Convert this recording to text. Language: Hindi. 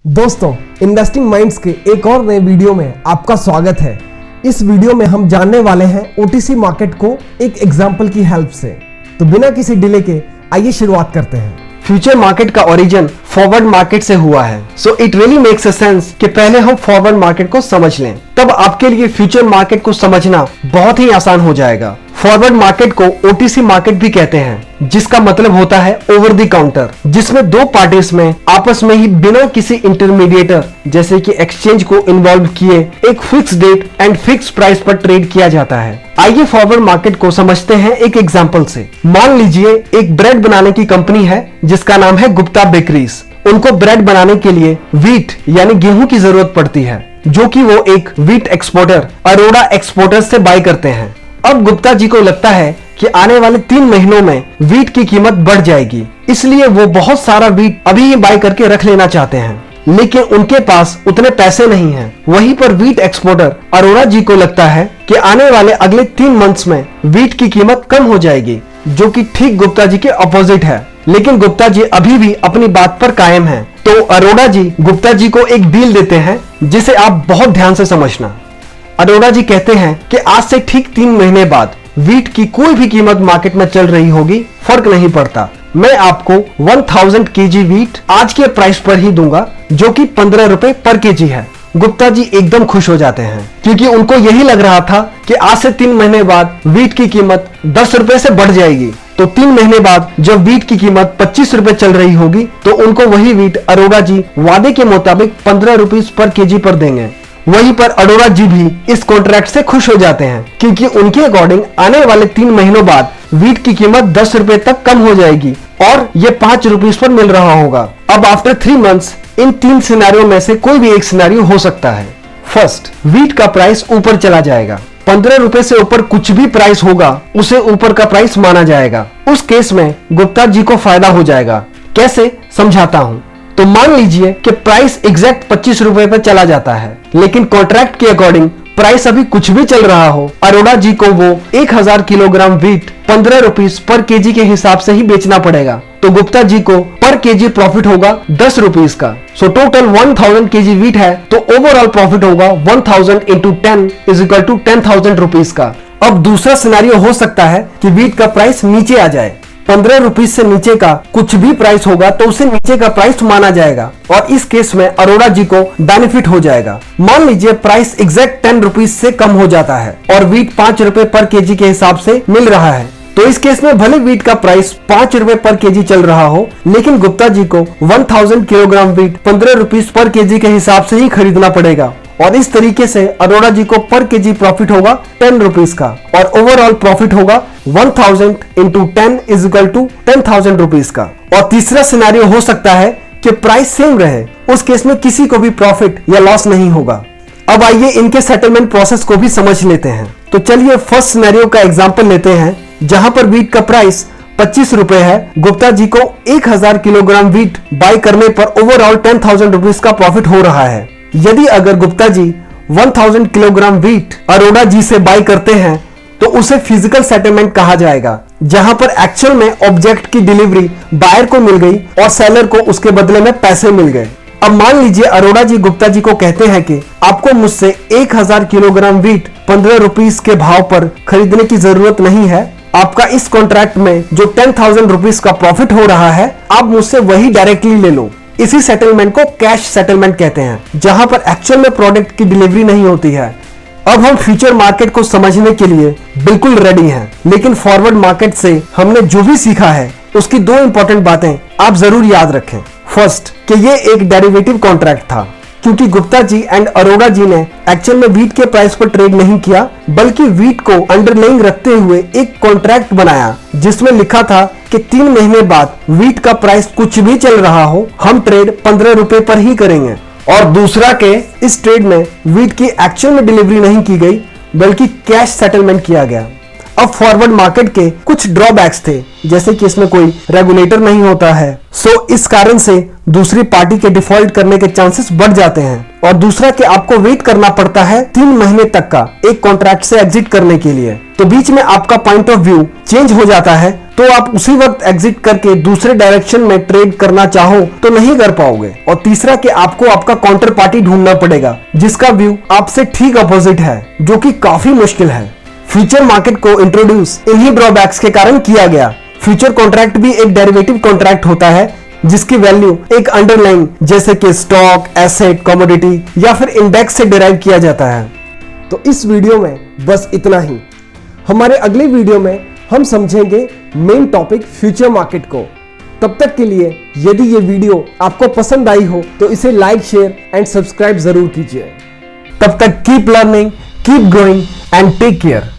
दोस्तों, इन्वेस्टिंग माइंड्स के एक और नए वीडियो में आपका स्वागत है। इस वीडियो में हम जानने वाले हैं ओटीसी मार्केट को एक एग्जांपल की हेल्प से। तो बिना किसी डिले के आइए शुरुआत करते हैं। फ्यूचर मार्केट का ओरिजिन फॉरवर्ड मार्केट से हुआ है, so it really makes a sense कि पहले हम फॉरवर्ड मार्केट को समझ लें, तब आपके लिए फ्यूचर मार्केट को समझना बहुत ही आसान हो जाएगा। फॉरवर्ड मार्केट को ओटीसी मार्केट भी कहते हैं, जिसका मतलब होता है ओवर द काउंटर, जिसमें दो पार्टीज में आपस में ही बिना किसी इंटरमीडिएटर जैसे कि एक्सचेंज को इन्वॉल्व किए एक fix date and fix price पर ट्रेड किया जाता है। आइए फॉरवर्ड मार्केट को समझते हैं एक एग्जांपल से। मान लीजिए एक ब्रेड बनाने की कंपनी है जिसका नाम है गुप्ता बेकरीज। उनको ब्रेड बनाने के लिए व्हीट यानी गेहूं की जरूरत पड़ती है, जो कि वो एक व्हीट एक्सपोर्टर अरोड़ा एक्सपोर्टर से बाय करते हैं। अब गुप्ता जी को लगता है कि आने वाले 3 महीनों में व्हीट की कीमत बढ़ जाएगी, इसलिए वो बहुत सारा व्हीट अभी ही बाय करके रख लेना चाहते हैं, लेकिन उनके पास उतने पैसे नहीं हैं। वहीं पर व्हीट एक्सपोर्टर अरोड़ा जी को लगता है कि आने वाले अगले 3 मंथ्स में व्हीट की कीमत कम हो जाएगी, जो कि ठीक गुप्ता जी के अपोजिट है। लेकिन गुप्ता जी अभी भी अपनी बात पर कायम हैं। तो अरोड़ा जी गुप्ता जी को एक डील देते हैं, जिसे आप बहुत ध्यान से समझना। अरोड़ा जी कहते हैं कि आज से ठीक 3 महीने बाद व्हीट की कोई भी कीमत मार्केट में चल रही होगी, फर्क नहीं पड़ता, मैं आपको 1000 केजी व्हीट आज के प्राइस पर ही दूंगा, जो कि 15 रुपए पर केजी है। गुप्ता जी एकदम खुश हो जाते हैं, क्योंकि उनको यही लग रहा था कि आज से 3 महीने बाद व्हीट की कीमत 10 रुपए से बढ़ जाएगी। तो 3 महीने बाद जब व्हीट की कीमत 25 रुपए चल रही होगी, तो उनको वही व्हीट अरोड़ा जी वादे के मुताबिक 15 रुपीज पर केजी पर देंगे। वहीं पर अरोड़ा जी भी इस कॉन्ट्रैक्ट से खुश हो जाते हैं, क्योंकि उनके अकॉर्डिंग आने वाले 3 महीनों बाद व्हीट की कीमत 10 रुपए तक कम हो जाएगी और ये 5 रुपीज पर मिल रहा होगा। अब आफ्टर 3 मंथ्स इन 3 सिनेरियो में से कोई भी एक सिनेरियो हो सकता है। फर्स्ट, व्हीट का प्राइस ऊपर चला जाएगा। 15 रुपए से ऊपर कुछ भी प्राइस होगा उसे ऊपर का प्राइस माना जाएगा। उस केस में गुप्ता जी को फायदा हो जाएगा। कैसे, समझाता हूँ। तो मान लीजिए कि प्राइस एग्जैक्ट 25 रुपए पर चला जाता है, लेकिन कॉन्ट्रैक्ट के अकॉर्डिंग प्राइस अभी कुछ भी चल रहा हो, अरोड़ा जी को वो 1000 kilogram wheat 15 rupees per KG के हिसाब से ही बेचना पड़ेगा। तो गुप्ता जी को पर केजी प्रॉफिट होगा 10 रुपीज का। सो टोटल 1000 केजी व्हीट है, तो ओवरऑल प्रॉफिट होगा 1000 into 10 is equal to 10,000 rupees का। अब दूसरा सिनेरियो हो सकता है कि व्हीट का प्राइस नीचे आ जाए। 15 रुपीज से नीचे का कुछ भी प्राइस होगा तो उसे नीचे का प्राइस माना जाएगा, और इस केस में अरोड़ा जी को बेनिफिट हो जाएगा। मान लीजिए प्राइस एग्जैक्ट 10 रुपीज से कम हो जाता है और व्हीट 5 रुपए पर केजी के हिसाब से मिल रहा है। तो इस केस में भले व्हीट का प्राइस 5 रुपए पर केजी चल रहा हो, लेकिन गुप्ता जी को 1000 kilogram wheat 15 rupees per KG के हिसाब से ही खरीदना पड़ेगा, और इस तरीके से अरोड़ा जी को पर केजी प्रॉफिट होगा 10 रुपीज का, और ओवरऑल प्रॉफिट होगा 1000 into 10 is equal to 10,000 rupees का। और तीसरा सिनेरियो हो सकता है कि प्राइस सेम रहे, उस केस में किसी को भी प्रॉफिट या लॉस नहीं होगा। अब आइए इनके सेटलमेंट प्रोसेस को भी समझ लेते हैं। तो चलिए फर्स्ट सिनेरियो का एग्जांपल लेते हैं, जहां पर व्हीट का प्राइस 25 रुपए है। गुप्ता जी को 1000 किलोग्राम व्हीट बाय करने पर ओवरऑल 10,000 रुपीज का प्रॉफिट हो रहा है। यदि अगर गुप्ता जी 1000 किलोग्राम व्हीट अरोड़ा जी से बाय करते हैं, तो उसे फिजिकल सेटलमेंट कहा जाएगा, जहां पर एक्चुअल में ऑब्जेक्ट की डिलीवरी बायर को मिल गई और सेलर को उसके बदले में पैसे मिल गए। अब मान लीजिए अरोड़ा जी गुप्ता जी को कहते हैं कि आपको मुझसे 1000 किलोग्राम व्हीट 15 रुपीज के भाव पर खरीदने की जरूरत नहीं है। आपका इस कॉन्ट्रैक्ट में जो 10,000 रुपीज का प्रॉफिट हो रहा है, आप मुझसे वही डायरेक्टली ले लो। इसी सेटलमेंट को कैश सेटलमेंट कहते हैं, जहां पर एक्चुअल में प्रोडक्ट की डिलीवरी नहीं होती है। अब हम फ्यूचर मार्केट को समझने के लिए बिल्कुल रेडी हैं, लेकिन फॉरवर्ड मार्केट से हमने जो भी सीखा है उसकी 2 इंपॉर्टेंट बातें आप जरूर याद रखें। फर्स्ट, कि ये एक डेरिवेटिव कॉन्ट्रैक्ट था, क्योंकि गुप्ता जी एंड अरोड़ा जी ने एक्चुअल में व्हीट के प्राइस पर ट्रेड नहीं किया, बल्कि व्हीट को अंडरलाइंग रखते हुए एक कॉन्ट्रैक्ट बनाया, जिसमें लिखा था कि 3 महीने बाद व्हीट का प्राइस कुछ भी चल रहा हो, हम ट्रेड 15 रुपए पर ही करेंगे। और दूसरा के इस ट्रेड में व्हीट की एक्चुअल में डिलीवरी नहीं की गई, बल्कि कैश सेटलमेंट किया गया। अब फॉरवर्ड मार्केट के कुछ ड्रॉबैक्स थे, जैसे कि इसमें कोई रेगुलेटर नहीं होता है, सो इस कारण से दूसरी पार्टी के डिफॉल्ट करने के चांसेस बढ़ जाते हैं। और दूसरा कि आपको वेट करना पड़ता है 3 महीने तक का एक कॉन्ट्रैक्ट से एग्जिट करने के लिए। तो बीच में आपका पॉइंट ऑफ व्यू चेंज हो जाता है, तो आप उसी वक्त एग्जिट करके दूसरे डायरेक्शन में ट्रेड करना चाहो तो नहीं कर पाओगे। और तीसरा कि आपको आपका काउंटर पार्टी ढूंढना पड़ेगा जिसका व्यू आपसे ठीक अपोजिट है, जो कि काफी मुश्किल है। फ्यूचर मार्केट को इंट्रोड्यूस इन्हीं ड्रॉबैक्स के कारण किया गया। फ्यूचर कॉन्ट्रैक्ट भी एक डेरिवेटिव कॉन्ट्रैक्ट होता है जिसकी वैल्यू एक अंडरलाइन जैसे कि स्टॉक, एसेट, कमोडिटी या फिर इंडेक्स से डिराइव किया जाता है। तो इस वीडियो में बस इतना ही। हमारे अगले वीडियो में हम समझेंगे मेन टॉपिक फ्यूचर मार्केट को। तब तक के लिए यदि ये वीडियो आपको पसंद आई हो तो इसे लाइक, शेयर एंड सब्सक्राइब जरूर कीजिए। तब तक keep learning, keep growing and take care.